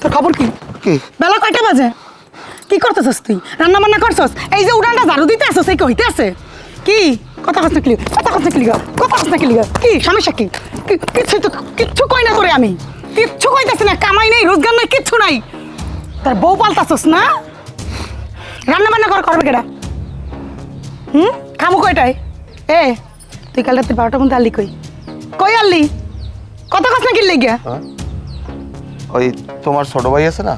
তোর খবর কি? কি বেলা কয়টা বাজে? কি করতেছস তুই? রান্না বান্না করছস? এই যে উড়ানটা ঝাড়ু দিতে আসছস, এই কি হইতে আছে? কি কথা কস না ক্লিয়ার, কথা কস না ক্লিয়ার, কথা কস না ক্লিয়ার। কি সমস্যা কি? কিচ্ছু কই না করে আমি, কিচ্ছু কইতাছি না, কামাই নাই, রোজগার নাই, কিচ্ছু নাই। তার বউ পাল্টাছস না? রান্না বান্না করবে কেডা? খামু কয়টায়? এ তুই কাল রাতে 12টার মধ্যে আলি কই আনলি? কথা কস না কি লেগে? ওই তোমার ছোট ভাই আছে না,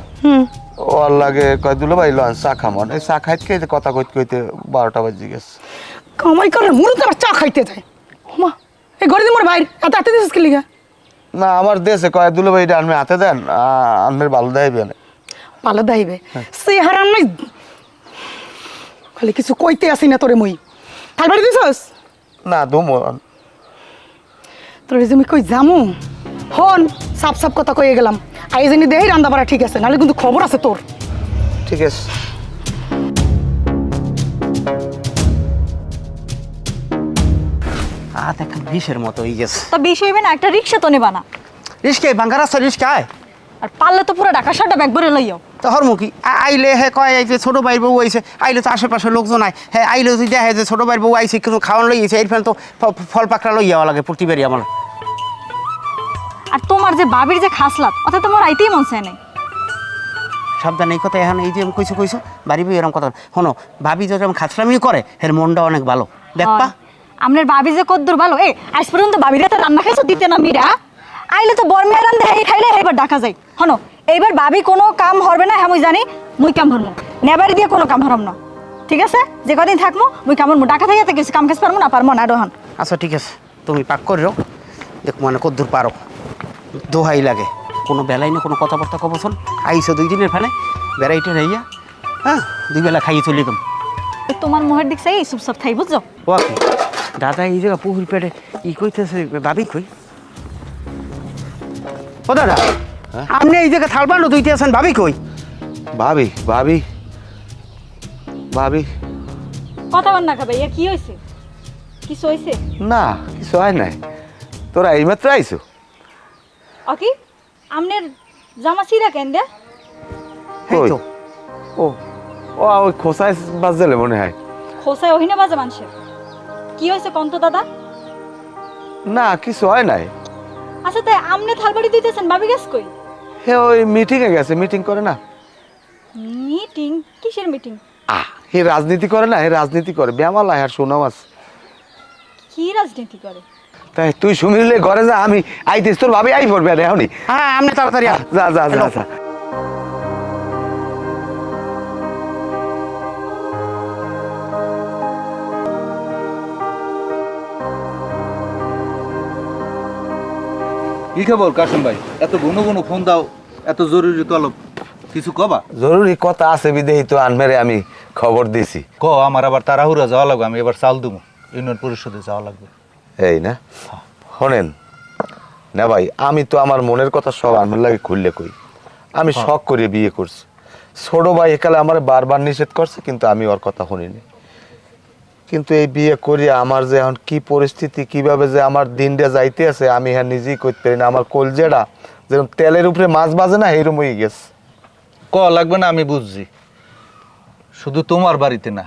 ও আর লাগে কয় দুলো ভাই লন চা খামন, এই চা খাইতে কথা কইতে কইতে 12টা বাজে গেছে। কামাই করে মুরুতে আবার চা খাইতে যায়। মা এই ঘরে দি মোর ভাই এত হাতে দিছিস কি লিগা? না আমার দেশে কয় দুলো ভাই এটা আনমে হাতে দেন, আনমের ভালো দেখাইবে না। ভালো দেখাইবে সে হারান নাই, খালি কিছু কইতে আসি না তোরে মুই। থালবাড়ি দিছস না দুমো তোরে তুমি কই জামু হন সাপ সাপ কথা কইয়ে গেলাম। আই জানি দেই রান্দা বাড়া ঠিক আছে, নাহলে কিন্তু খবর আছে তোর। ঠিক আছে। দেখা বিষের মতো হয়ে গেছে। তো বিষ হইবে না, একটা রিক্সা তো নেবা না? রিস্কায় ভাঙ্গা রাস্তা রিস্কায় আর পারলে তো পুরো ঢাকা শহরটা ব্যাগ ভরে লইও। তো হরমুখী আইলে হ্যাঁ কয় এই যে ছোটো ভাইয়ের বউ আইছে, আইলে তো আশেপাশে লোকজন আয়, হ্যাঁ আইলে যদি দেখে যে ছোটো ভাইয়ের বউ আইছে কিন্তু খাওয়ান লইছে, এরপর তো ফল পাকড়া লই যাওয়া লাগে প্রতিবারই আমার। আর তোমার যে বাবির যে খাসলাত অথা তোমার আইতেই মন চায় নাই। সাবধান এই কথা, এখন এই যে আমি কইছো বাড়ি বই এরকম কথা শোনো, ভাবি যদি আমি খাসরামিও করে এর মনটা অনেক ভালো দেখবা। আপনার বাবি যে কদ্দুর ভালো, এ আজ পর্যন্ত বাবিরা তো রান্না খাইছো দিতে না মিরা, আইলে তো বর্মিয়া রান্ধে এই খাইলে এবার ডাকা যায়। হনো এইবার বাবি কোনো কাম হরবে না, হ্যাঁ মুই জানি, মুই কাম হরমু নেবারি দিয়ে কোনো কাম হরম না, ঠিক আছে? যে কদিন থাকমু মুই কাম হরমু, ডাকা থেকে কিছু কাম কাজ পারমু না, পারমু না রোহন। আচ্ছা ঠিক আছে, তুমি পাক করিও, দেখ মানে কদ্দুর পারো, দোহাই লাগে কোনো বেলাই না কোনো কথাবার্তা কবছন আইসো 2 দিনের ফেলে বেড়াইটে রইয়া, হ্যাঁ 2 বেলা খাইয়ে চলে গেম। তোমার মুহের দিক চাই চুপচাপ থাই বুঝছো? ও কি দাদা এই জায়গা পুহুর পেটে ই কইতেছে, ভাবি কই? ও দাদা আপনি এই জায়গা থালবানো দুইতে আছেন, ভাবি কই? ভাবি ভাবি ভাবি কথা বল না খাবে, কি হয়েছে? কিছু হয়েছে? না কিছু হয় নাই, তোরা এইমাত্র আইছো। অকি আমনের জামা ছিঁড়া কেন দে? এই তো ও ও ওই খোসায় বাজলে মনে হয়। খোসায় ওহিনে বাজে মানুষের, কি হয়েছে কন্ত দাদা? না কিছু হয় নাই। আচ্ছা তাই আমনে থালবাড়ি দিতেছেন, ভাবি গেছ কই? হে ওই মিটিংয়ে গেছে, মিটিং করে না। মিটিং? কিসের মিটিং? হে রাজনীতি করে না, হে রাজনীতি করে ব্যামালা আর সোনাম আছে। কি রাজনীতি করে? তাই তুই শুনিলে ঘরে যা, আমি আইতেছ, তোর ভাবি আই পড়বে আরে এখনই। হ্যাঁ আপনি তাড়াতাড়ি যা যা যা যা। কি খবর কাশিম ভাই? এত ঘন ঘন ফোন দাও, এত জরুরি তলব, কিছু কবা? জরুরি কথা আছে বিদেই তো আনমেরে আমি খবর দিছি। ক আমার আবার তাড়াহুড়া যাওয়া লাগবে, আমি এবার চাল দেবো, ইউনিয়ন পরিষদে যাওয়া লাগবে। এই না শোনেন না ভাই, আমি তো আমার মনের কথা সব আনমের লাগে খুললে কই। আমি শখ করে বিয়ে করছি, ছোট ভাই একালে আমার বারবার নিষেধ করছে কিন্তু আমি ওর কথা শুনিনি। কিন্তু এই বিয়ে করিয়া আমার যে এখন কি পরিস্থিতি, কিভাবে যে আমার দিনটা যাইতে আছে আমি হ্যাঁ নিজেই করতে পারি না। আমার কলজেটা যেরকম তেলের উপরে মাছ বাজে না এইরকম হয়ে গেছে। ক লাগবে না, আমি বুঝছি। শুধু তোমার বাড়িতে না,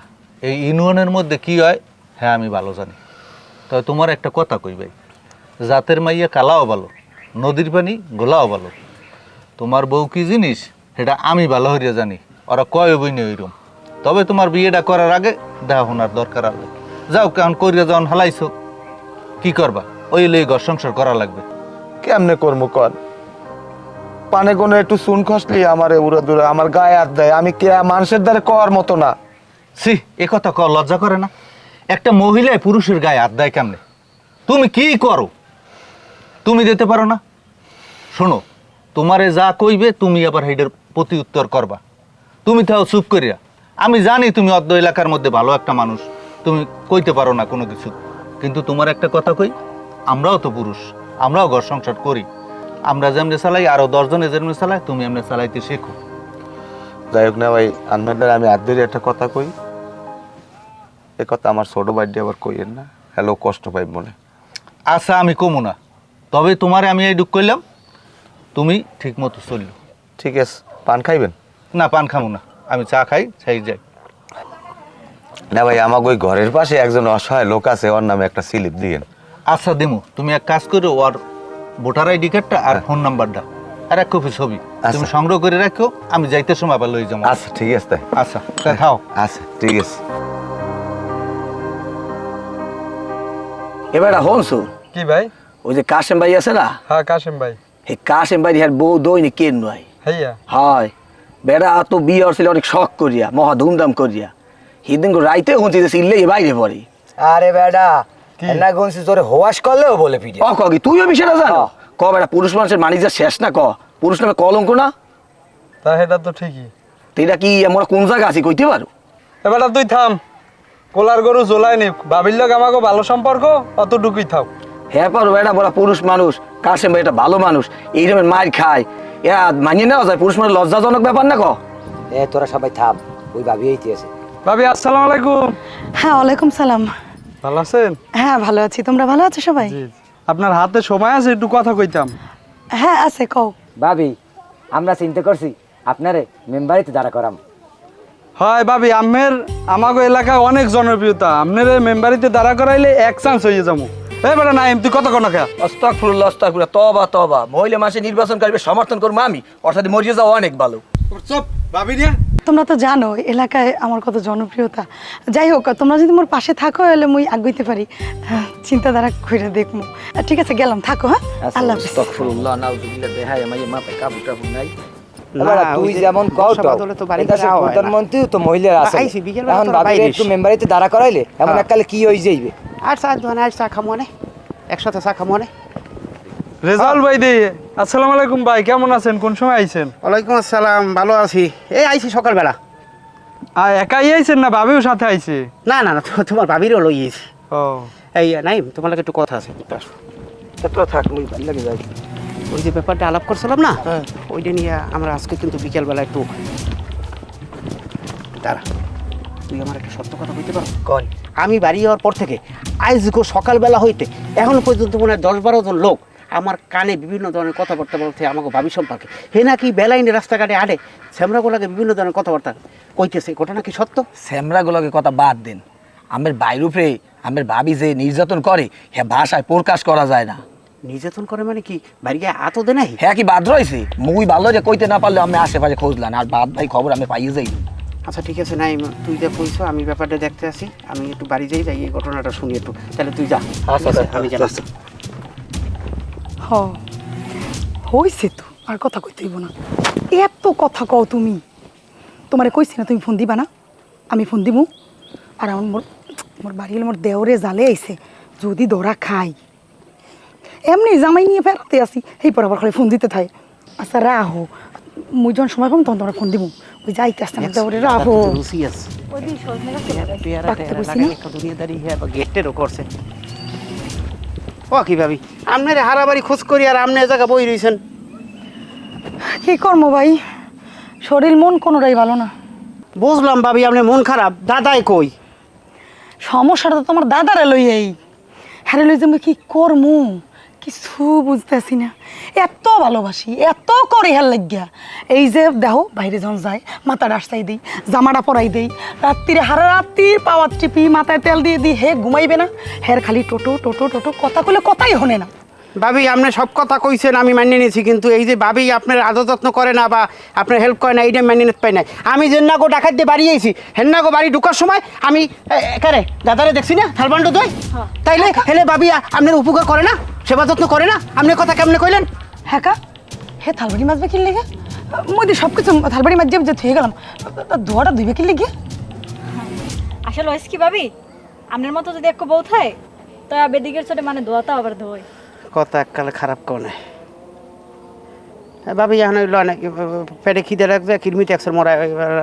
এই ইউনিয়নের মধ্যে কি হয় হ্যাঁ আমি ভালো জানি। তবে তোমার একটা কথা কই ভাই, জাতের মাইয়া কালাও ভালো, নদীর পানি গোলাও ভালো। তোমার বউ কি জিনিস সেটা আমি ভালো হইয়া জানি, ওরা কয় বই নেই ওইরকম। তবে তোমার বিয়েটা করার আগে দেখা শোনার দরকার আছে। যাও কেমন করিয়া যখন হালাইছো কি করবা, ওই লই ঘর সংসার করা লাগবে। কেমনে করবো কর, পানে কোনো একটু চুন খসলি আমার উড়ে দূরে আমার গায়ে হাত দেয়, আমি কে মানুষের দ্বারা কর মতো না। সি এ কথা ক লজ্জা করে না? একটা মহিলায় পুরুষের গায়ে হাত দেয় কেমনে? তুমি কি করো, তুমি দিতে পারো না? শোনো, তোমারে যা কইবে তুমি আবার হেডের প্রতি উত্তর করবা। তুমি তাও চুপ করিয়া, আমি জানি তুমি অর্ধ এলাকার মধ্যে ভালো একটা মানুষ, তুমি কইতে পারো না কোনো কিছু, কিন্তু তোমার একটা কথা কই, আমরাও তো পুরুষ, আমরাও ঘর সংসার করি। আমরা যেমনি চালাই আরো 10 জনে যেমনি চালাই, তুমি এমনি চালাইতে শেখো। যাই হোক না ভাই, আনমেন্ডার আমি হাত ধরে একটা কথা কই, এ কথা আমার ছোট ভাইটি আবার কইয়েন না, হ্যালো কষ্ট পাই মনে। আচ্ছা আমি কমু না, তবে তোমারে আমি এই দুঃখ করলাম, তুমি ঠিক মতো চললো। ঠিক আছে, পান খাইবেন? না পান খামু না, আমি চা খাই, চাই যাই। না ভাই, আমাকে ওই ঘরের পাশে একজন অসহায় লোক আছে, ওর নামে একটা স্লিপ দিয়েন। আচ্ছা দিমু, তুমি এক কাজ করো, ওর ভোটার আইডি কার্ডটা আর ফোন নাম্বারটা আর এক কপি ছবি তুমি সংগ্রহ করে রাখো, আমি যাইতে সময় আবার লই যাবো। আচ্ছা ঠিক আছে তাই। আচ্ছা তাই খাও। আচ্ছা ঠিক আছে। এবার হনসু কি ভাই? ওই যে কাশেম ভাই আছে না, হ্যাঁ কাশেম ভাই। এই কাশেম ভাই হ্যাঁ বউ দৈনিক কেন নয় হইয়া হয় বেড়া তো বিয়ে হচ্ছিল অনেক শখ করিয়া, মহা ধুমধাম করিয়া। সেদিন রাইতে হচ্ছে যে সিললে বাইরে পড়ে। আরে বেটা না গনছি তোরে হোয়াশ করলেও বলে পিঠে। ক কি তুইও বিষয়টা জানো? ক বেটা পুরুষ মানুষের মানিজ্য শেষ না, ক পুরুষ নামে কলঙ্ক না? তা এটা তো ঠিকই। তো এটা কি আমরা কোন জায়গা আছি কইতে পারো? এবারটা তুই থাম, কোলার গরু জোলাই নি, ভাবির লোক আমাকে ভালো সম্পর্ক অতটুকুই থাক। হ্যাঁ পারো বেটা, বলা পুরুষ মানুষ, কাশেম ভাই এটা ভালো মানুষ, এই রকমের মার খায়, এরা মানিয়ে নেওয়া যায়? পুরুষ মানুষ লজ্জাজনক ব্যাপার না? ক এ তোরা সবাই থাম, ওই ভাবি এইতে আছে। ভাবি আসসালামু আলাইকুম। হ্যাঁ ওয়ালাইকুম সালাম। ভালো আছেন? হ্যাঁ ভালো আছি, তোমরা ভালো আছো সবাই? জি। আপনার হাতে সময় আছে একটু কথা কইতাম? হ্যাঁ আছে, কও। ভাবি আমরা চিন্তা করছি আপনারে মেম্বারিতে দাঁড়া করাম। হয় ভাবি, আমাকে এলাকায় অনেক জনপ্রিয়তা, আপনার মেম্বারিতে দাঁড়া করাইলে এক চান্স হয়ে যাবো। এবারে না তুই কত কোন খা আস্তাগফিরুল্লাহ আস্তাগফিরুল্লাহ, তওবা তওবা। মহিলা মাসে নির্বাচন করবে, সমর্থন করবো আমি, অর্থাৎ মরিয়ে যাওয়া অনেক ভালো। চুপ ভাবি রে। তোমরা তো জানো এলাকায় আমার কত জনপ্রিয়তা। যাই হোক, তোমরা যদি মোর পাশে থাকো এলে মুই আগাইতে পারি, চিন্তাধারা করে দেখবো। ঠিক আছে গেলাম, থাকো। হ্যাঁ আল্লাহ হাফেজ। আস্তাগফিরুল্লাহ, নাউযুবিল্লাহ, দেহায় আমায় মাপে কাবু টাবু নাই। এবার তুই যেমন কও তো প্রধানমন্ত্রী তো মহিলার আছে, এখন ভাবি একটু মেম্বারিতে দাঁড়া করাইলে এমন এককালে কি হয়ে যাইবে। আর চা দোকানে আর চা খামো না, একসাথে চা খামো না। রেজাউল ভাই দে, আসসালামু আলাইকুম ভাই, কেমন আছেন? কোন সময় আইছেন? ওয়ালাইকুম আসসালাম, ভালো আছি। এই আইছি সকালবেলা। একাই আইছেন না ভাবিও সাথে আইছে? না না না, তোমার ভাবিরও লই গেছি। ও এই নাই, তোমার লাগে একটু কথা আছে। তো থাক, মুই ভালো লাগে যাই। ওই যে ব্যাপারটা আলাপ করছিলাম না, ওইটা নিয়ে আমরা আজকে কিন্তু বিকেলবেলা একটু দাঁড়া, তুই আমার একটা সত্য কথা বলতে পারো? কোন? আমি বাড়ি যাওয়ার পর থেকে আজকে সকালবেলা হইতে এখন পর্যন্ত মনে হয় 10-12 জন লোক আমার কানে বিভিন্ন ধরনের কথাবার্তা বলতে আমাকে ভাবি সম্পর্কে। হে নাকি বেলাইনে রাস্তাঘাটে আড়ে শ্যামরাগুলাকে বিভিন্ন ধরনের কথাবার্তা কইতেছে, ঘটনা কি সত্য? স্যামরাগুলোকে কথা বাদ দেন, আমের বাইর উপরে আমের ভাবি যে নির্যাতন করে, হ্যাঁ ভাষায় প্রকাশ করা যায় না। নির্যাতন করে মানে কি? বাড়ি গিয়ে আতো দে নাই? হ্যাঁ কি বাদ রয়েছে? মুই ভালো যে কইতে না পারলে আমি আশেপাশে খুঁজলাম, আর বাদ ভাই খবর আমি পাইয়ে যাই। আচ্ছা ঠিক আছে, নাই তুই যা কইছো আমি ব্যাপারটা দেখতে আসি, আমি একটু বাড়ি যাই, এই ঘটনাটা শুনি একটু। তাহলে তুই যা, আচ্ছা, ঠিক আছে? আমি আচ্ছা, জানাচ্ছি। হইছে তো, আর কথা কইতেইব না। এত কথা কও তুমি, তোমারে কইছি না তুমি ফোন দিবা না? আমি ফোন দিমু। আর আমার মোর বাড়ি গেলে মোর দেওরে জালে আইছে, যদি দৌড়া খাই এমনি জামাই নিয়ে ফেরাতে আসি, এই পর আবার খালি ফোন দিতে থাই। আচ্ছা রাহো, মুই যখন সময় পাবো তখন তোমরা ফোন দিমু। ওই যাইতে আসতে না দেওরে রাহো। লুসিয়াস ওই দিন সজনে গাছ পেয়ারা ডাকতে টেয়ারা বলছি লাগাই না? একটা দুনিয়াদারি হ্যাঁ বা গেটেরও করছে। ও কি ভাবি, আপনার হারাবাড়ি খোঁজ করি আর আপনি জায়গা বই রয়েছেন। কি করবো ভাই, শরীর মন কোনোটাই ভালো না। বুঝলাম ভাবি, আপনার মন খারাপ। দাদাই কই? সমস্যাটা তো তোমার দাদারে লই, এই হ্যারে লই যে আমি কি করমু কিছু বুঝতেছি না। এত ভালোবাসি, এত করে হের লাগিয়া, এই যে দেহ বাইরে যখন যায় মাথা ডাসাই দিই, জামাটা পরাই দিই, রাত্রিরে হারা রাত্রির পাওয়ার টিপি মাথায় তেল দিয়ে দিই, হে ঘুমাইবে না, হের খালি টোটো টোটো টোটো কথা কইলে কথাই হনে না। ভাবি আপনি সব কথা কইছেন, আমি মানিয়ে নিয়েছি, কিন্তু এই যে ভাবি আপনার আদর যত্ন করে না বা আপনার হেল্প করে না, এইটা মানিয়ে নিতে পাই না। আমি জেন্নাগো ডাকাত দিয়ে বাড়ি আইছি, হেন্নাগো বাড়ি ঢুকার সময় আমি কারে দাদারে দেখছি না থালবান্ড দই, তাইলে হেলে ভাবি আপনার উপকার করে না, সেবা যত্ন করে না? আপনার কথা কেমনে কইলেন? হ্যাঁ কা হে থালবাড়ি মাছবে কি লেগে? মই সব কিছু থালবাড়ি মাছ যে থুয়ে গেলাম, ধোয়াটা ধুইবে কি লেগে? আসলে হয়েছে কি ভাবি, আপনার মতো যদি এক বউ থাকে তো বেদিকের ছোটে মানে ধোয়াতে আবার ধোয়। কথা এককালে খারাপ কোনে ভাবি, এখন পেটে খিদে রাখবে, কিরমি ট্যাক্সের মরা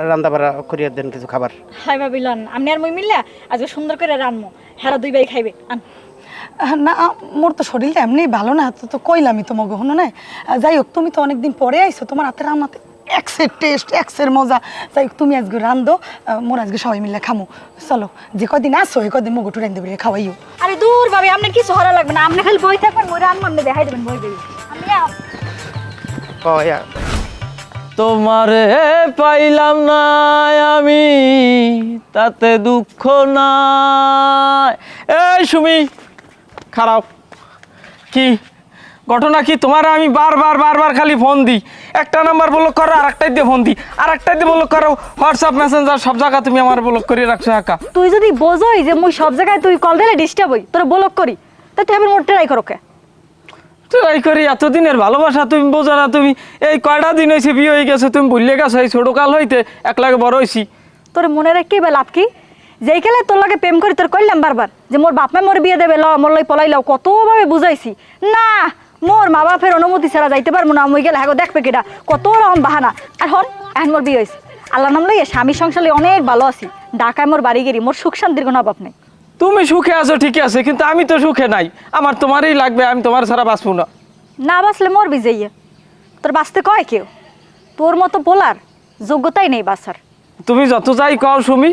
রান্না বাড়া করিয়ে দেন কিছু খাবার। হাই ভাবি লন, আপনি আর মই মিললে আজকে সুন্দর করে রানমো, হেরা দুই ভাই খাইবে। আন না মোর তো শরীরটা এমনি ভালো না, তো কইলামই তোমাকে হনো না। যাই হোক, তুমি তো অনেকদিন পরে আইছো, তোমার হাতে রান্নাতে এক্সের টেস্ট, এক্সের মজা। যাই হোক তুমি আজকে রান্ধো, মোর আজকে সবাই মিলে খামো। চলো, যে কদিন আসো এই কদিন মুগটু রান্ধে বেরিয়ে খাওয়াইও। আরে দূর ভাবি, আপনার কিছু হরা লাগবে না, আপনি খালি বই থাকবেন, মই রানবো, আপনি দেখাই দেবেন বই দেবি। আমি তোমারে পাইলাম না আমি, তাতে দুঃখ নাই। এই সুমি, খারাপ কি ঘটনা কি? তোমার আমি বারবার খালি ফোন দিই, একটা নাম্বার ব্লক করো, আর একটাই দিয়ে ফোন দিই, আর একটাই দিয়ে ব্লক করো, হোয়াটসঅ্যাপ মেসেঞ্জার সব জায়গা তুমি আমার ব্লক করে রাখছো। একা তুই যদি বোঝোই যে মুই সব জায়গায় তুই কল দিলে ডিস্টার্ব হই, তোরা ব্লক করি, তা তুই এবার মোট ট্রাই করো কে? ট্রাই করি? এতদিনের ভালোবাসা তুমি বোঝো না? তুমি এই কয়টা দিন হয়েছে বিয়ে হয়ে গেছে, তুমি ভুলে গেছো এই ছোট কাল হইতে এক লাগে বড় হয়েছি। তোর মনে রাখি বা লাভ কি? যেই কালে তোর লাগে প্রেম করি তোর কইলাম বারবার যে মোর বাপ মা মোর বিয়ে দেবে, ল মোর লাই পলাই লাও, কতভাবে বুঝাইছি না, মোর মা বাপের অনুমতি ছাড়া যাইতে পারবো না, মই গেলে হ্যাঁ দেখবে কেটা, কত রকম বাহানা। আর হন এখন মোর বিয়ে হয়েছে, আল্লাহ নাম লইয়া স্বামী সংসারে অনেক ভালো আছি, ঢাকায় মোর বাড়ি গেরি, মোর সুখ শান্তির কোনো অভাব নেই। তুমি সুখে আছো ঠিকই আছে, কিন্তু আমি তো সুখে নাই, আমার তোমারই লাগবে, আমি তোমার ছাড়া বাঁচবো না। না বাঁচলে মোর বিজয়িয়া, তোর বাঁচতে কয় কেউ? তোর মতো বলার যোগ্যতাই নেই বাঁচার। তুমি যত যাই কও সুমি,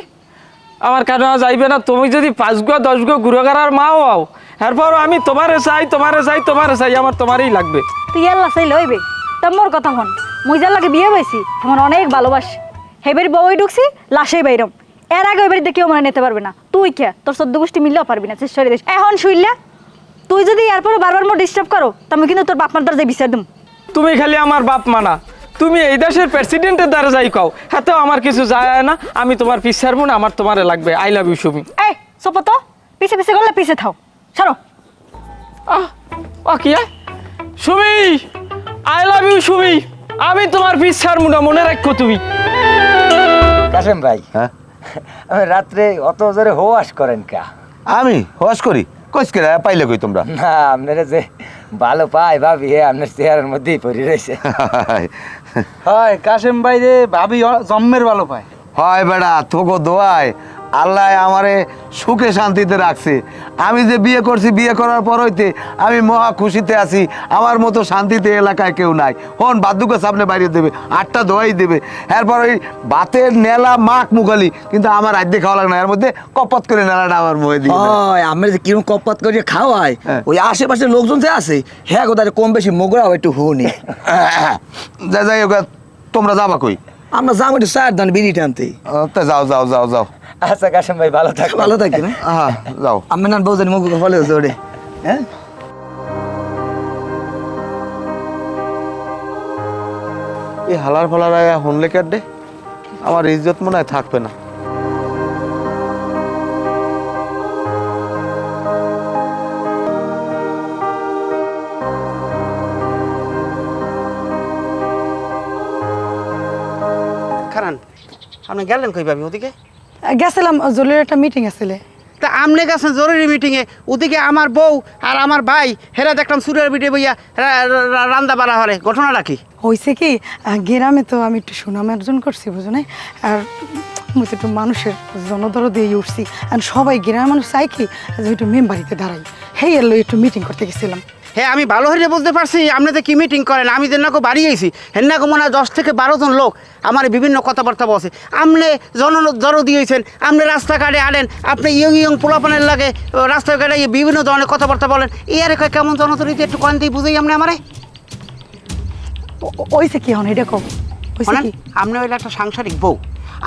আমার কেন যাইবে না? তুমি যদি 5 গো 10 গো গুড়াগাড়ার মাও হও, এরপর আমি তোমারে চাই, আমার তোমারই লাগবে। তুই আল্লাহ চাইলে হইবে? তা মোর কথা হন, মুই যার লাগে বিয়ে হয়েছি আমার অনেক ভালোবাসি, হেবের বউই ঢুকছি লাশেই বাইরম, এর আগে ওই বাড়িতে কেউ মনে নিতে পারবে না। তুই কে? তোর 14 গোষ্ঠী মিললেও পারবি না, চেষ্টা করে দেখ। এখন শুইলা তুই যদি এরপরে বারবার মোর ডিস্টার্ব করো, তা আমি কিন্তু তোর বাপ মার দরজায় বিচার দিম। তুমি খালি আমার বাপ মানা, তুমি এই দেশের প্রেসিডেন্টের দ্বারা যাই কও, হাতেও আমার কিছু যায় না, আমি তোমার পিছ ছাড়বো না, আমার তোমারে লাগবে। I love you Sumi. এই সোপো তো পিছে পিছে করলে পিছে থাও, ছাড়ো। কি Sumi, I love you Sumi, আমি তোমার পিছ ছাড়বো না, মনে রাখো তুমি। কাশেম ভাই, হ্যাঁ আমি রাত্রে অত জোরে হোয়াশ করেন কা? আমি হস করি কইস কে পাইলে কই তোমরা? না, আপনারা যে ভালো পাই ভাবি, হে আপনার চেহারার মধ্যেই পড়ে রয়েছে। হয় কাশেম ভাই রে ভাবি জন্মের ভালো পায়। হয় বেড়া, তোকে দোয়ায় আল্লাহ আমারে সুখে শান্তিতে রাখছে। আমি যে বিয়ে করছি, বিয়ে করার পর হইতে আমি মহা খুশিতে আছি, আমার মতো শান্তিতে এলাকায় কেউ নাই। হন বাদ্যুকে সামনে বাইরে দেবে, 8টা দোয়াই দেবে, এরপর ওই ভাতের নেলা মাখ মুখালি, কিন্তু আমার আদ্যে খাওয়া লাগে না, এর মধ্যে কপত করে নেলাটা আমার মুখে দিয়ে দেয়। হয় আমরা যে কিরকম কপাত করে খাওয়াই, হ্যাঁ। ওই আশেপাশের লোকজন যে আছে হ্যাঁ কোথায় কম বেশি মোগরাও একটু হুনি। যাই হোক, তোমরা যাবা কই? আমরা যাবো একটু চায়ের দান বিড়ি টানতে। তা যাও যাও যাও যাও। আচ্ছা কাশেম ভাই, ভালো থাক। ভালো থাকি না? হ্যাঁ যাও। আমি না বউ জানি মুখ ফলে জোরে। হ্যাঁ এই হালার ফালার হনলে কাটে, আমার ইজ্জত মনে হয় থাকবে না। খারান আপনি গেলেন কই ভাবি ওদিকে? গেছিলাম, জরুরি একটা মিটিং আসলে। তা আপনি গেছেন জরুরি মিটিংয়ে, ওদিকে আমার বউ আর আমার ভাই হেরা দেখলাম সুরের বিটে বইয়া রান্দা বাড়া হলে, ঘটনাটা কি? হয়েছে কি, গ্রামে তো আমি একটু সুনাম অর্জন করছি, বুঝো না? আর আমি তো একটু মানুষের জনদর দিয়ে উঠছি, আর সবাই গ্রামের মানুষ চাই কি যে একটু মেম্বারিতে দাঁড়াই, হেই এলো একটু মিটিং করতে গেছিলাম। হ্যাঁ আমি ভালো হয়ে বুঝতে পারছি আপনি তো কি মিটিং করেন। আমি যে নাকো বাড়ি গেছি হেন্নাকো মনে হয় 10 থেকে 12 জন লোক আমার বিভিন্ন কথাবার্তা বসে। আপনি জড়ো দিয়েছেন, আপনি রাস্তাঘাটে আনেন, আপনি ইয়ং পোলাপানের লাগে রাস্তাঘাটে বিভিন্ন ধরনের কথাবার্তা বলেন। এর কেমন জনতরিতে একটু কন দিয়ে বুঝেই আপনি আমারে ওইছে কি হন এটা কম কি? আপনি হইলে একটা সাংসারিক বউ,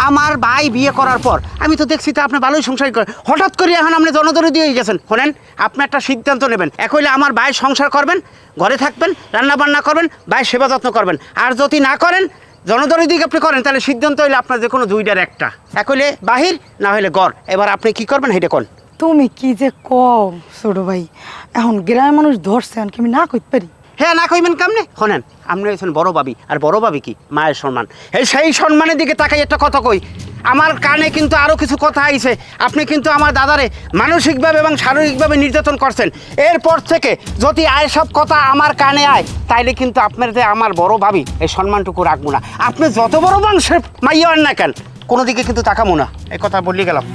আমার ভাই বিয়ে করার পর আমি তো দেখছি তো আপনি ভালোই সংসার করেন, হঠাৎ করে এখন আপনি জনদরে দিয়ে গেছেন। শোনেন, আপনি একটা সিদ্ধান্ত নেবেন, এক হইলে আমার ভাই সংসার করবেন, ঘরে থাকবেন, রান্না বান্না করবেন, ভাই সেবা যত্ন করবেন, আর যদি না করেন জনদরে দিকে আপনি করেন, তাহলে সিদ্ধান্ত হইলে আপনার যে কোনো 2টার একটা, এক হইলে বাহির না হইলে ঘর। এবার আপনি কি করবেন সেটা কোন? তুমি কি যে কও ছোট ভাই, এখন গ্রামের মানুষ ধরছে, কি আমি না কইতে পারি? হ্যাঁ না কইবেন কেমনে? শোনেন, আপনি হয়েছেন বড় ভাবি, আর বড় ভাবি কি মায়ের সম্মান, সেই সম্মানের দিকে তাকাই একটা কথা কই। আমার কানে কিন্তু আরও কিছু কথা আইছে, আপনি কিন্তু আমার দাদারে মানসিকভাবে এবং শারীরিকভাবে নির্যাতন করছেন। এরপর থেকে যদি সব কথা আমার কানে আয়, তাইলে কিন্তু আপনার যে আমার বড় ভাবি এই সম্মানটুকু রাখবো না। আপনি যত বড় বংশের মাইয়া হন না কেন, কোনো দিকে কিন্তু তাকাবো না, এই কথা বলি গেলাম।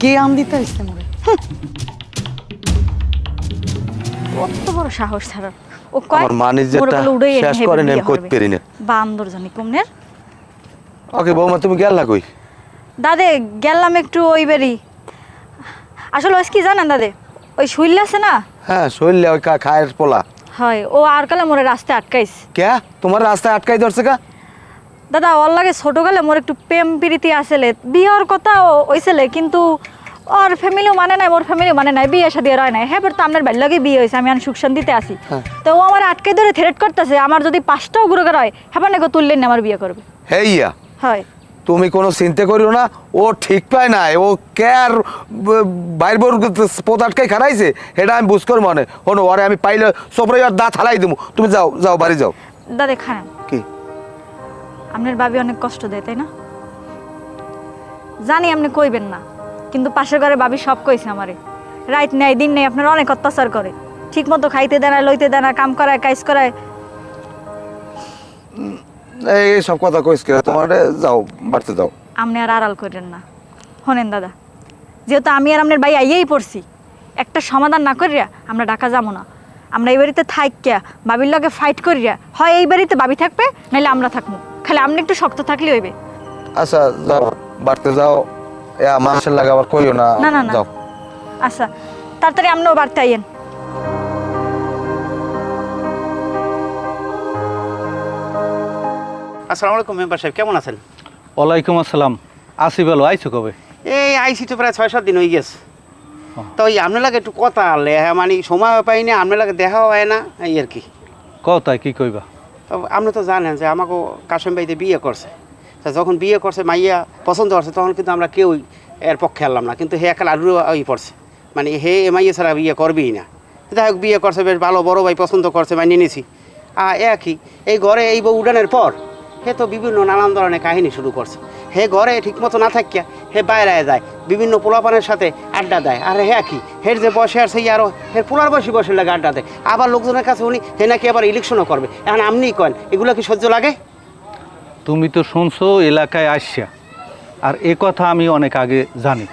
জ্ঞান দিতে হইছে মোরে। কত বড় সাহস ছাড়ার, ও কয় আমার মানিজ্যটা শেষ করেন, আমি কইতে পারি না। বান্দর জানি কমনের। ওকে বৌমা, তুমি গেল না কই? দাদে গেলাম একটু ওই বাড়ি, আসলে ওই কি জানেন দাদে, ওই শুইল আছে না? হ্যাঁ শরীরে ওই খায়ের পোলা। হয় ও আর কালে মোরে রাস্তায় আটকাইছে। কে তোমার রাস্তায় আটকাই ধরছে কা? দাদা ওর লাগে ছোটকালে মোর একটু প্রেম প্রীতি আসলে বিয়ের কথা হইছিলে, কিন্তু ওর ফ্যামিলিও মানে নাই, মোর ফ্যামিলিও মানে নাই, বিয়ে শাদী হয় নাই। হ্যাঁ তো আপনার বাড়ির লাগে বিয়ে হয়েছে, আমি সুখ শান্তিতে আসি। তো ও আমার আটকে ধরে থ্রেট করতেছে, আমার যদি 5টাও গুরুগার হয় হ্যাঁ নাকি তুললেন না আমার বিয়ে করবে। হেইয়া হয় তুমি কোনো চিন্তা করিও না, ও ঠিক পায় না, ও কে আর বাইর বোর পথ আটকাই খারাইছে এটা আমি বুঝকর মনে হনো, ওরে আমি পাইলে সবরে আর দাঁত হালাই দেবো। তুমি যাও যাও বাড়ি যাও। দাদা খান কি আপনার ভাবি অনেক কষ্ট দেয় তাই না? জানি আপনি কইবেন না, কিন্তু পাশের ঘরে ভাবি সব কইছে আমারে, রাত নেই দিন নেই আপনার অনেক অত্যাচার করে, ঠিক মতো খাইতে দেয় না, লইতে দেয় না, কাম করায় কাজ করায়। এই সব কথা কইস কে তোমার, যাও বাড়তে যাও। আপনি আর আড়াল করেন না। শোনেন দাদা, যেহেতু আমি আর আপনার ভাই আইয়েই পড়ছি, একটা সমাধান না করিয়া আমরা ঢাকা যাবো না। আমরা এই বাড়িতে থাইকিয়া বাবির লগে ফাইট করিয়া হয় এই বাড়িতে বাবি থাকবে, নাহলে আমরা থাকবো। খালি আপনি একটু শক্ত থাকলে হইবে। আচ্ছা যাও বাড়তে যাও, মানুষের লাগে আবার কইও না। না না না যাও। আচ্ছা তাড়াতাড়ি আপনিও বাড়তে আইয়েন। আসসালামু আলাইকুম মেম্বার সাহেব, কেমন আছেন? ওয়ালাইকুম আসসালাম। আসি বলো, আইছো কবে? এই আইসি তো প্রায় 6-7 দিন হয়ে গেছে। তো ওই আপনার লাগে একটু কথা আনলে, হ্যাঁ মানে সময় পাই না, আপনার লাগে দেখাও হয় না এই আর কি। কতাই কি কইবা? তো আপনি তো জানেন যে আমাকে কাশেম ভাইতে বিয়ে করছে, তা যখন বিয়ে করছে মাইয়া পছন্দ করছে তখন কিন্তু আমরা কেউই এর পক্ষে আনলাম না, কিন্তু হে একাল আরও ওই পড়ছে, মানে হে মাইয়া ছাড়া বিয়ে করবেই না। যাই হোক বিয়ে করছে, বেশ ভালো, বড় ভাই পছন্দ করছে, মানিয়ে নিয়েছি। একই এই ঘরে এই বউ উড়ানের পর হে তো বিভিন্ন নানান ধরনের কাহিনী শুরু করছে। হে ঘরে ঠিকমতো না থাকিয়া হে বাইরে যায়, বিভিন্ন পোলাপানের সাথে আড্ডা দেয়। আর হে কি হের যে বসে আর সেই আরও হের পোলার বসে লাগে আড্ডা দেয়। আবার লোকজনের কাছে উনি হে নাকি আবার ইলেকশনও করবে। এখন আপনিই কন এগুলো কি সহ্য লাগে? তুমি তো শুনছো এলাকায় আসিয়া, আর এ কথা আমি অনেক আগে জানি।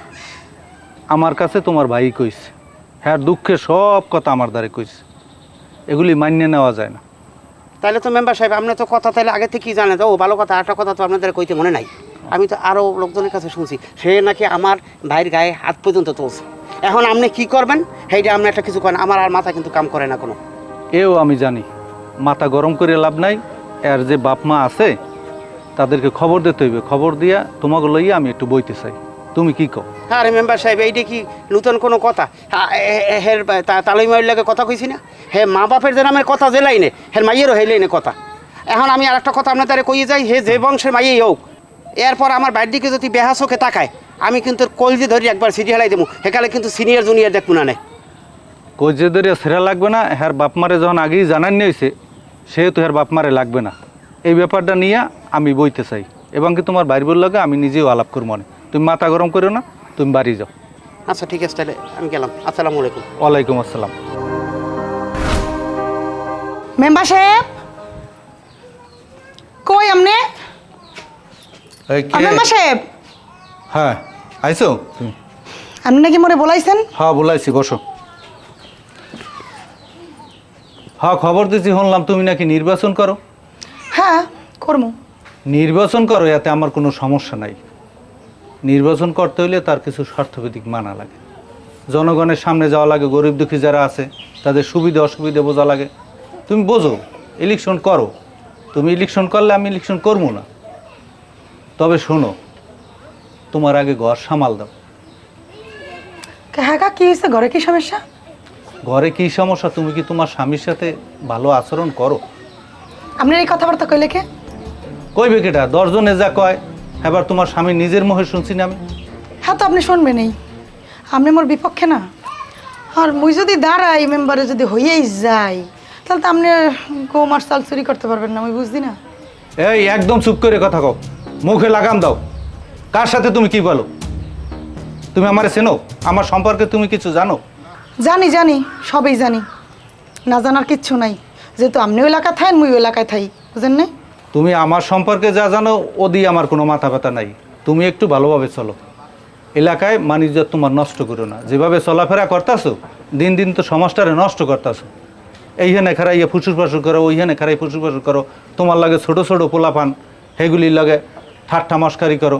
আমার কাছে তোমার ভাই কইছে, হ্যাঁ দুঃখে সব কথা আমার দ্বারে কইছে, এগুলি মানিয়ে নেওয়া যায় না। তাহলে তো মেম্বার সাহেব আপনি তো কথা তাহলে আগে থেকেই জানেন। তো ও ভালো কথা, একটা কথা তো আপনাদের কইতে মনে নাই, আমি তো আরও লোকজনের কাছে শুনছি সে নাকি আমার ভাইয়ের গায়ে হাত পর্যন্ত তুলছে। এখন আপনি কি করবেন সেইটা আপনি একটা কিছু করেন, আমার আর মাথা কিন্তু কাম করে না কোনো। এও আমি জানি, মাথা গরম করে লাভ নাই। এর যে বাপ মা আছে তাদেরকে খবর দিতে হইবে, খবর দিয়া তোমাকে লইয়া আমি একটু বইতে চাই। তুমি কি কও? আরে মেম্বার সাহেব এইটা কি নতুন কোনো কথা? হের তালই মাইয়ের লাগে কথা কইছি না, হে মা বাপের যে নামের কথা যে লাইনে হের মাইয়েরও হে লাইনে কথা। এখন আমি আর একটা কথা আপনার তারে কইয়ে যাই, হে যে বংশের মাইয়েই হোক, এরপর আমার বাড়ির দিকে যদি বেহা চোখে তাকায় আমি কিন্তু কলজি ধরি একবার সিটি হেলাই দেবো, হেকালে কিন্তু সিনিয়র জুনিয়র দেখবো না। কইজে ধরিয়া সেরা লাগবে না, হ্যার বাপ মারে যখন আগেই জানান নিয়েছে সেহেতু হ্যার বাপ মারে লাগবে না। এই ব্যাপারটা নিয়ে আমি বইতে চাই, এবং কি তোমার বাড়ি বল লাগে আমি নিজেও আলাপ করব। মনে তুমি মাথা গরম করো না, তুমি বাড়ি যাও। আচ্ছা ঠিক আছে, তাহলে আমি গেলাম। আসসালামু আলাইকুম। ওয়ালাইকুম আসসালাম। মেম্বার সাহেব কই আমনে? মেম্বার সাহেব হ্যাঁ আইছো তুমি? আপনি নাকি মোরে বলাইছেন? হ্যাঁ বলাইছি, বসো। হ্যাঁ খবর দিয়েছি, শুনলাম তুমি নাকি নির্বাচন করো। হ্যাঁ করবো। নির্বাচন করো, এতে আমার কোনো সমস্যা নাই। নির্বাচন করতে হইলে তার কিছু স্বার্থবিধিক মানা লাগে, জনগণের সামনে যাওয়া লাগে, গরিব দুঃখী যারা আছে তাদের সুবিধা অসুবিধা বোঝা লাগে। তুমি বোঝো, ইলেকশন করো। তুমি ইলেকশন করলে আমি ইলেকশন করবো না, তবে শোনো তোমার আগে ঘর সামাল দাও। হ্যাঁ কা কি হয়েছে? ঘরে কি সমস্যা? ঘরে কি সমস্যা? তুমি কি তোমার স্বামীর সাথে ভালো আচরণ করো? আপনার এই কথাবার্তা কইলে কে? কইবে কেটা? 10 জনে যা কয়, এবার তোমার স্বামী নিজের মুখে শুনছি না আমি। হ্যাঁ তো আপনি শুনবেনই, আপনি মোর বিপক্ষে না। আর মুই যদি দাঁড়াই মেম্বারে যদি হইয়েই যাই তাহলে তো আপনি গোমার চাল চুরি করতে পারবেন না, আমি বুঝছি না। এই একদম চুপ করে কথা কও, মুখে লাগাম দাও। কার সাথে তুমি কি বলো? তুমি আমারে চেনো? আমার সম্পর্কে তুমি কিছু জানো? জানি জানি, সবই জানি, না জানার কিচ্ছু নাই। যেহেতু আপনিও এলাকায় থাকেন মুই এলাকায় থাই, বুঝেন না? তুমি আমার সম্পর্কে যা জানো ও দিয়ে আমার কোনো মাথা ব্যথা নাই। তুমি একটু ভালোভাবে চলো, এলাকায় মানিজ্য তোমার নষ্ট করো না। যেভাবে চলাফেরা করতেছো দিন দিন তো সমাজটারে নষ্ট করতেছো। এইখানে খারাইয়া ফুসুর ফাসুর করো, ওইখানে খারাই ফুসুর ফাসুর করো, তোমার লাগে ছোট ছোট পোলাপান সেগুলির লাগে ঠাট্টা মস্কারি করো,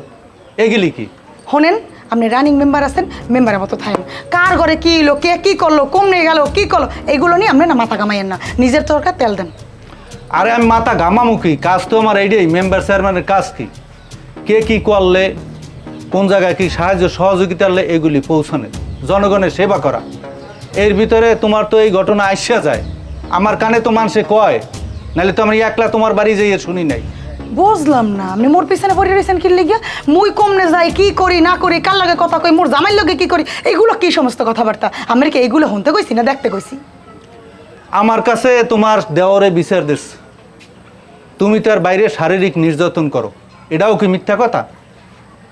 এগুলি কি? শোনেন, আপনি রানিং মেম্বার আছেন, মেম্বারের মতো থাকেন। কার ঘরে কি এলো, কে কি করলো, কমনে গেল, কি করলো, এগুলো নিয়ে আপনি না মাথা কামাইয়েন না, নিজের তরকার তেল দেন। আরে আমি মাথা ঘামামুখী, কাজ তো আমার এইটাই, মেম্বার চেয়ারম্যানের কাজ কি, কে কি করলে, কোন জায়গায় কি সাহায্য সহযোগিতা হলে এগুলি পৌঁছানো, জনগণের সেবা করা। এর ভিতরে তোমার তো এই ঘটনা আসা যায়, আমার কানে তো মানুষে কয়, নাহলে তো আমি একলা তোমার বাড়ি যাইয়ে শুনি নাই। বুঝলাম না আপনি মোর পিছনে পড়ে রয়েছেন কি লিগিয়া? মুই কমনে যাই, কি করি না করি, কার লগে কথা কই, মোর জামাইর লগে কি করি, এগুলো কি সমস্ত কথাবার্তা? আমরা কি এগুলো শুনতে কইছি না দেখতে কইছি? আমার কাছে তোমার দেওয়ারে বিচার দিস, তুমি তার বাইরে শারীরিক নির্যাতন করো, এটাও কি মিথ্যা কথা?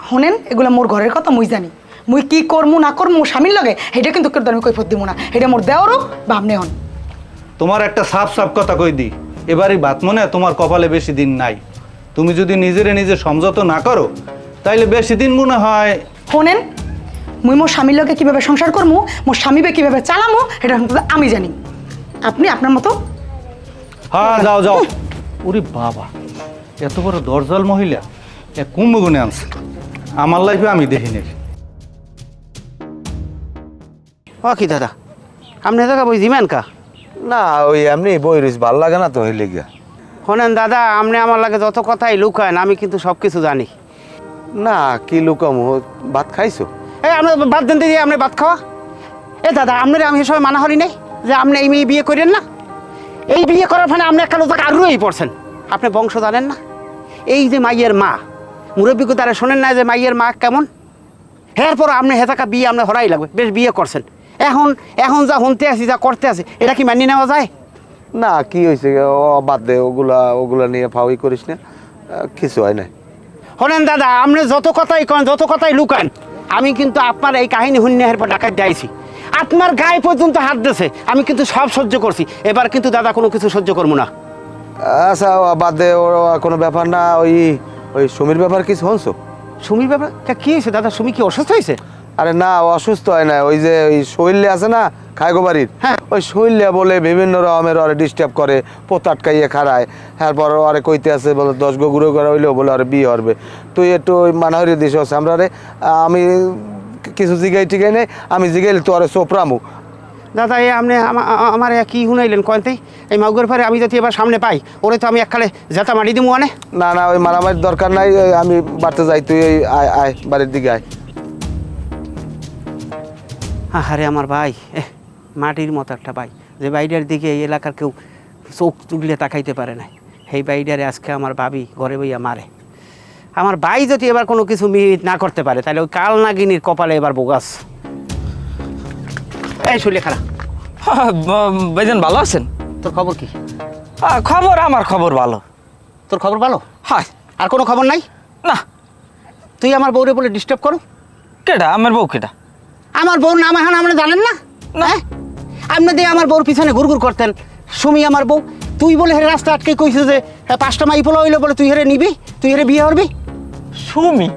শোনেন, এগুলো মোর ঘরের কথা মুই জানি, মুই কি করমু না করমু মোর স্বামীর লগে এটা কিন্তু কেউ আমি কৈফত দিব না, এটা মোর দেওয়ারও বা আপনি হন। তোমার একটা সাফ সাফ কথা কই দি, এবারই বাত মনে তোমার কপালে বেশি দিন নাই। তুমি যদি নিজেরে নিজে সমঝোত না করো তাইলে বেশি দিন মনে হয়। শোনেন, মুই মোর স্বামীর লগে কিভাবে সংসার করমু, মোর স্বামীকে কিভাবে চালামু এটা আমি জানি, আপনি আপনার মতো। হ্যাঁ যাও যাও। ওরে বাবা, এত বড় দরজাল মহিলা এক কুম্ভগুণে আনছে, আমার লাইফে আমি দেখিনি। ও কি দাদা, আপনি দাদা বই দিবেন কা? না ওই এমনি বই রইস, ভাল লাগে না তো হইলে গিয়া। শোনেন দাদা, আপনি আমার লাগে যত কথাই লুকায়েন আমি কিন্তু সব কিছু জানি। না কি লুকামু, ভাত খাইছো? এই আপনি বাদ দেন দিদি, আপনি ভাত খাওয়া। এ দাদা, আপনার আমি সবাই মানা হরি নাই যে আপনি এই মেয়ে বিয়ে করেন না? এই বিয়ে করার ফলে আপনি একটা লোক আগ্রহী পড়ছেন। আপনি বংশ জানেন না? এই যে মাইয়ের মা, মুরব্বীকে তারা শোনেন না যে মাইয়ের মা কেমন? এরপর আপনি হেতাকা বিয়ে আপনি হরাই লাগবে, বেশ বিয়ে করছেন। এখন এখন যা শুনতে আসি, যা করতে আসি, এটা কি মানিয়ে নেওয়া যায়? না কি হয়েছে, ও বাদ দে, ওগুলা নিয়ে ফাউই করিস না, কিছু হয় না। শোনেন দাদা, আপনি যত কথাই কন, যত কথাই লুকান, আমি কিন্তু আপনার এই কাহিনী শুনে এরপর ডাকাত যাইছি, আপনার গায়ে পর্যন্ত হাত দিয়েছে, আমি কিন্তু সব সহ্য করছি। এবার কিন্তু দাদা কোনো কিছু সহ্য করবো না। আচ্ছা বাদ দে, ওর কোনো ব্যাপার না। ওই সুমির ব্যাপার কিছু শুনছো? সুমির ব্যাপার কি হয়েছে দাদা? সুমি কি অসুস্থ হয়েছে? আরে না, অসুস্থ হয় না, ওই যে ওই শৈল্যে আছে না খাইগো বাড়ির, হ্যাঁ। ওই শৈল্যে বলে বিভিন্ন রকমের ওরে ডিস্টার্ব করে, পোত আটকাইয়ে খাড়ায়, তারপর ওরে কইতে আছে বলে 10 গো গুঁড়ো করে হইলেও বলে ওরে বিয়ে হবে। তুই একটু ওই মানাহরি দিস আমরা রে, আমি কিছু জিগাই টিগাই নেই, আমি জিগাইলে তো ওরে চোপড়ামু। দাদা এই আপনি আমার কি শুনাইলেন কয়তেই? এই মাগুর ফারে আমি যদি এবার সামনে পাই, ওরে তো আমি এককালে জেতা মারি দিমু আনে। না না, ওই মারামারির দরকার নাই, আমি বাড়তে যাই, তুই এই আয় আয় বাড়ির দিকে আয়। আরে আমার ভাই, মাটির মতো একটা ভাই, যে বাইরের দিকে এই এলাকার কেউ চোখ তুগলে তাকাইতে পারে না, সেই বাইডারে আজকে আমার ভাবি ঘরে বইয়া মারে। আমার ভাই যদি এবার কোনো কিছু না করতে পারে, তাহলে ওই কাল নাগিনীর কপালে এবার বোগাস। এই শুলে খারাপ। ভাইজান ভালো আছেন? তোর খবর কি? খবর, আমার খবর ভালো। তোর খবর ভালো? হ্যাঁ। আর কোনো খবর নাই? না। তুই আমার বউরে বলে ডিস্টার্ব করো? কেডা আমার বউ? কেডা আমার বউর নাম এখন আপনি জানেন না? না, আপনি দিয়ে আমার বউর পিছনে ঘুরঘুর করতেন। সুমি আমার বউ, তুই বলে হেরে রাস্তা আটকে কইছিস যে 5টা মাই পোলা হইলে বলে তুই হেরে নিবি, তুই হেরে বিয়ে করবি। সুমি?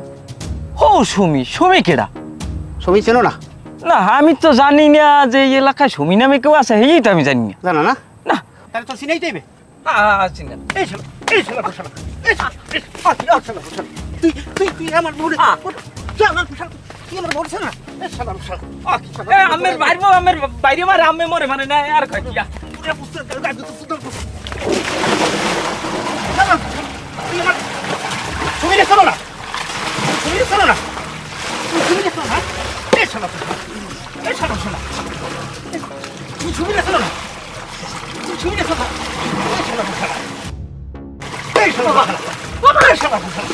ও সুমি? সুমি কেডা? সুমি চেনো না? না, আমি তো জানি না যে এই এলাকায় সুমি নামে কেউ আছে, এই তো আমি জানি না। জানা না? না। তাহলে তো চিনাই দেবে। চিনি। এই শালা, এই শালা বসালা, এই শালা বসালা। তুই আমার বউরে, তুই আমার বসালা, তুই আমার বউরে না, এই শালা বসালা। আমের বাইরে, আমের বাইরে মারে, আম্মে মরে মানে না আর কই দিয়া। তুই বুঝতে গায় তো সুন্দর। সুমিরে চলো না, সুমিরে চলো না, সুমিরে চলো না, এই শালা বসালা, এই শালা বসালা। তুই সুমিরে চলো না, তুই সুমিরে চলো না, এই শালা বসালা, এই শালা বসালা, এই শালা বসালা।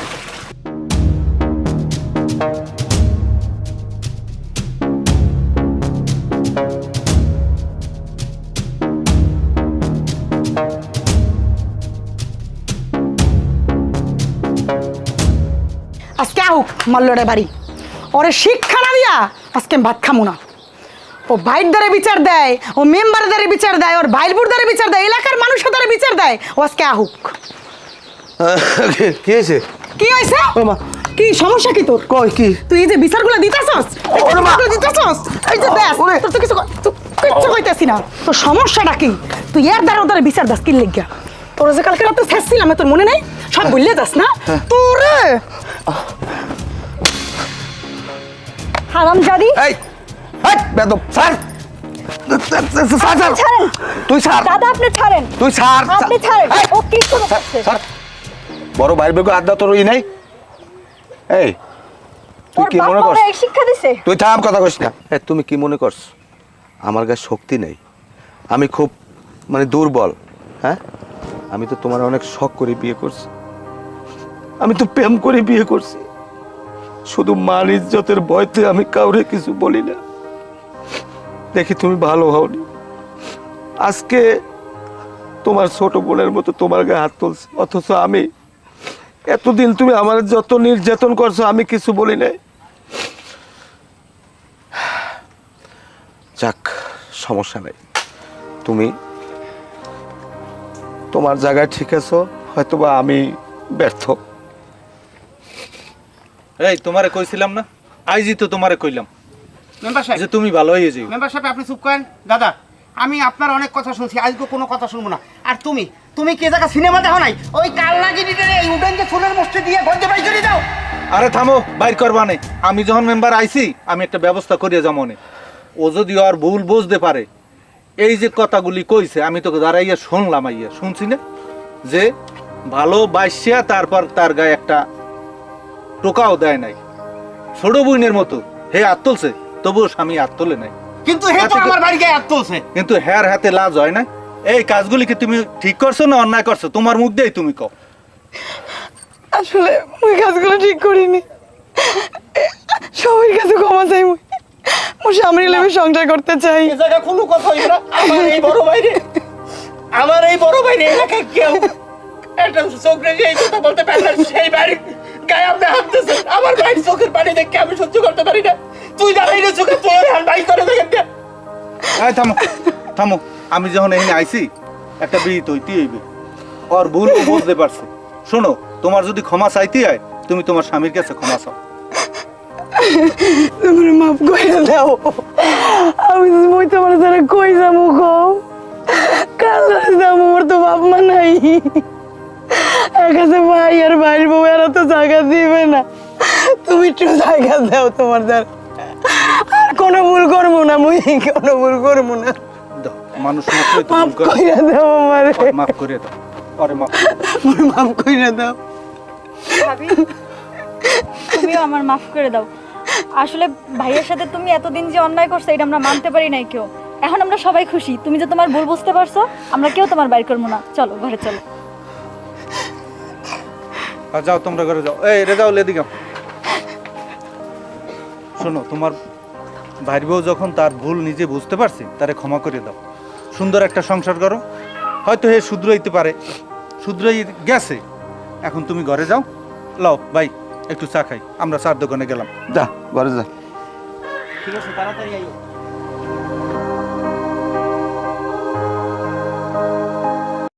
আজকে আহুক মাল্লরে বাড়ি, ওরে শিক্ষা না দিয়া আজকে ভাত খামু না। ও ভাইয়ের দ্বারে বিচার দেয়, ও মেম্বারের দ্বারে বিচার দেয়, ওর ভাইলপুর দ্বারে বিচার দেয়, এলাকার মানুষের দ্বারে বিচার দেয়, ও আজকে আহুক। কি হয়েছে? কি হয়েছে? কি সমস্যা কি তোর? কই কি? তুই এই যে বিচারগুলো দিতেছস, এই যে দেখ, তোর তো কিছু কইতেছি না, তোর সমস্যাটা কি? তুই এর দ্বারা ওদের বিচার দাস কি লিগা? তোর যে কালকে রাতে শেষছিলাম, তোর মনে নেই? সব বললে যাস না তোরে। হারামজাদি। এই এই বেদব স্যার ছাড়েন। তুই স্যার দাদা আপনি ছাড়েন। তুই স্যার আপনি ছাড়েন। ও কি করছে? স্যার বড় ভাইয়ের বেগো আড্ডা তোর ই নাই। এই তুই ওর কি মনে বাপ করছ? মারা এই শিক্ষা দিছে? তুই থাম, কথা কইস না। তুমি কি মনে করছো আমার গায়ে শক্তি নেই? আমি খুব মানে দুর্বল, হ্যাঁ? আমি তো তোমার অনেক শখ করে বিয়ে করছি, আমি তো প্রেম করে বিয়ে করছি। শুধু মান ইজ্জতের ভয়তে আমি কাউরে কিছু বলি না। দেখি তুমি ভালো হওনি, আজকে তোমার ছোট বোনের মতো তোমার গায়ে হাত তুলছে, অথচ আমি এতদিন তুমি আমার যত নির্যাতন করছো আমি কিছু বলি নাই। যাক, সমস্যা নেই, তুমি তোমার জায়গায় ঠিক আছো, হয়তোবা আমি ব্যর্থ। এই তোমারে কইছিলাম না, আইজি তো তোমারে কইলাম মেম্বার সাহেব, যে তুমি ভালো হয়ে যাও। মেম্বার সাহেব আপনি চুপ করেন। দাদা আমি আপনার অনেক কথা শুনছি, আজকে কোনো কথা শুনবো না। আর তুমি কে জায়গা সিনেমা দেখো নাই? ওই কালনাগিরিতে এই উডেনকে সোনার মস্তে দিয়ে গন্ধে বাই করে দাও। আরে থামো, বাইর করবা নেই। আমি যখন মেম্বার আইছি আমি একটা ব্যবস্থা করিয়া যাবো নে। ও যদি আর ভুল বুঝতে পারে, এই যে কথাগুলি কইছে আমি তোকে দাঁড়াইয়া শুনলাম, আইয়া শুনছি না যে ভালো বাইসিয়া তারপর তার গায়ে একটা টোকাও দেয় নাই। ছোট বইনের মতো হে হাত তুলছে, তবুও স্বামী হাত তোলে নাই। কিন্তু হে তো আমার বাড়ি গায়ে হাত তুলছে। কিন্তু হ্যার হাতে লাজ হয় না। এই কাজগুলি কি তুমি ঠিক করছো না অন্যায় করছো? তোমার মুখ দিয়েই তুমি কও। আসলে মুই কাজগুলো ঠিক করিনি, সবার কাছে ক্ষমা চাই। মুই স্বামীর লেবে সংসার করতে চাই। এই জায়গা কোনো কথা হইবে না। আমার এই বড় বাইরে এলাকায় কেউ একটা চোখ রেখে এই কথা বলতে পারে না। সেই বাড়ি গায়ে আপনি হাত দিয়েছেন, আমার বাড়ির চোখের পানি দেখে আমি সহ্য করতে পারি না। তুই দাঁড়াই না চোখে তোর হাত বাই করে দেখেন না। এই থামো থামো, আমি যখন এখানে আইছি একটা বিহিত হইতে হইবে। ওর ভুল ও বুঝতে পারছে। শোনো, তোমার যদি ক্ষমা চাইতে হয় তুমি তোমার স্বামীর কাছে ক্ষমা চাও। তুমি মাফ করে দাও। আমি মই তোমার দ্বারা কই যাবো গো? কাল যাবো, আমার তো বাপ মা নাই। একাছে ভাই আর ভাইয়ের বউ এরা তো জায়গা দিবে না। তুমি একটু জায়গা দাও তোমার দ্বারা। আর কোনো ভুল করবো না, মুই কোনো ভুল করবো না। দাও, মানুষ মাত্রই তো মাফ ভুল করে। কইরা দাও আমারে, মাফ করে দাও, পরে মাফ। মোর মাফ কইরা দাও। ভাবি তুমিও আমার মাফ করে দাও। আসলে ভাইয়ের সাথে তুমি এতদিন যে অন্যায় করছো এটা আমরা মানতে পারি নাই কেউ। এখন আমরা সবাই খুশি তুমি যে তোমার ভুল বুঝতে পারছো। আমরা কেউ তোমার বাইর করবো না। চলো ঘরে চলো। আর যাও, তোমরা ঘরে যাও। এই রেজাউল এদিকে। শোনো, তোমার ভাইয়ের বউ যখন তার ভুল নিজে বুঝতে পারছে, তারে ক্ষমা করে দাও। সুন্দর একটা সংসার করো। হয়তো হে শুধরাইতে পারে, শুধরাই গেছে। এখন তুমি ঘরে যাও। লও ভাই, একটু চা খাই। আমরা চার দোকানে গেলাম। যা ঘরে যা। ঠিক আছে, তাড়াতাড়ি আইও।